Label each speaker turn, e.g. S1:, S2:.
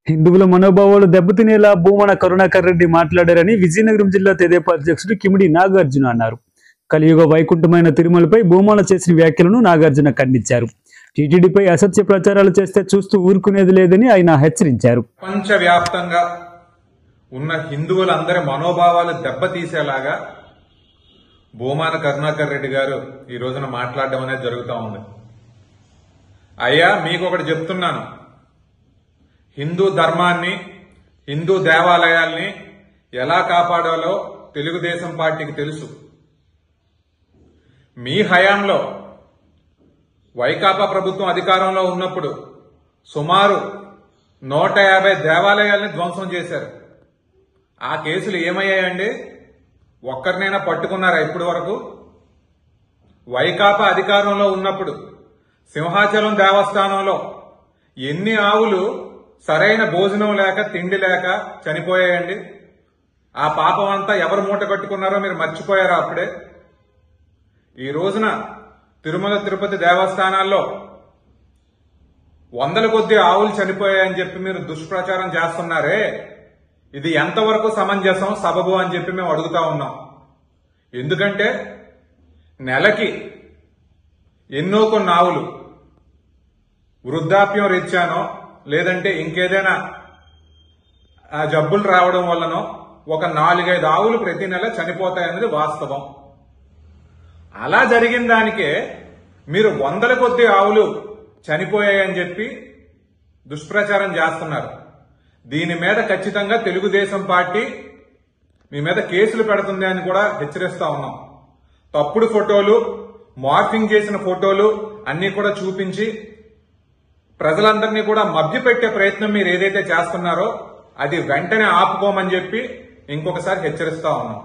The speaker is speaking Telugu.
S1: హిందువుల మనోభావాలు దెబ్బతినేలా భూమన కరుణాకర్ రెడ్డి మాట్లాడారని విజయనగరం జిల్లా తెదేపా అధ్యక్షుడు కిమిడి నాగార్జున అన్నారు. కలియుగ వైకుంఠమైన తిరుమలపై భూమన చేసిన వ్యాఖ్యలను నాగార్జున ఖండించారు. టీటీడీపై అసత్య ప్రచారాలు చేస్తే చూస్తూ ఊరుకునేది లేదని ఆయన హెచ్చరించారు.
S2: ప్రపంచవ్యాప్తంగా ఉన్న హిందువులందరి మనోభావాలు దెబ్బతీసేలాగా భూమన కరుణాకర్ రెడ్డి గారు ఈ రోజున మాట్లాడడం అనేది జరుగుతూ ఉంది. అయ్యా, మీకు ఒకటి చెప్తున్నాను, హిందూ ధర్మాన్ని, హిందూ దేవాలయాల్ని ఎలా కాపాడాలో తెలుగుదేశం పార్టీకి తెలుసు. మీ హయాంలో వైకాపా ప్రభుత్వం అధికారంలో ఉన్నప్పుడు సుమారు 150 దేవాలయాల్ని ధ్వంసం చేశారు. ఆ కేసులు ఏమయ్యాయండి? ఒక్కరినైనా పట్టుకున్నారా ఇప్పటి వరకు? వైకాపా అధికారంలో ఉన్నప్పుడు సింహాచలం దేవస్థానంలో ఎన్ని ఆవులు సరైన భోజనం లేక, తిండి లేక చనిపోయాయండి? ఆ పాపం అంతా ఎవరు మూట కట్టుకున్నారో మీరు మర్చిపోయారా అప్పుడే? ఈ రోజున తిరుమల తిరుపతి దేవస్థానాల్లో వందల కొద్ది ఆవులు చనిపోయాయని చెప్పి మీరు దుష్ప్రచారం చేస్తున్నారే, ఇది ఎంతవరకు సమంజసం, సబబు అని చెప్పి మేము అడుగుతా ఉన్నాం. ఎందుకంటే నెలకి ఎన్నో కొన్ని ఆవులు వృద్ధాప్యం రీత్యానో లేదంటే ఇంకేదైనా జబ్బులు రావడం వల్లనో ఒక 4-5 ఆవులు ప్రతి నెల చనిపోతాయన్నది వాస్తవం. అలా జరిగిన దానికే మీరు వందల కొద్ది ఆవులు చనిపోయాయని చెప్పి దుష్ప్రచారం చేస్తున్నారు. దీని మీద ఖచ్చితంగా తెలుగుదేశం పార్టీ మీ మీద కేసులు పెడుతుంది అని కూడా హెచ్చరిస్తా ఉన్నాం. తప్పుడు ఫోటోలు, మార్ఫింగ్ చేసిన ఫోటోలు అన్ని కూడా చూపించి ప్రజలందరినీ కూడా మభ్యపెట్టే ప్రయత్నం మీరు ఏదైతే చేస్తున్నారో అది వెంటనే ఆపుకోమని చెప్పి ఇంకొకసారి హెచ్చరిస్తా ఉన్నాం.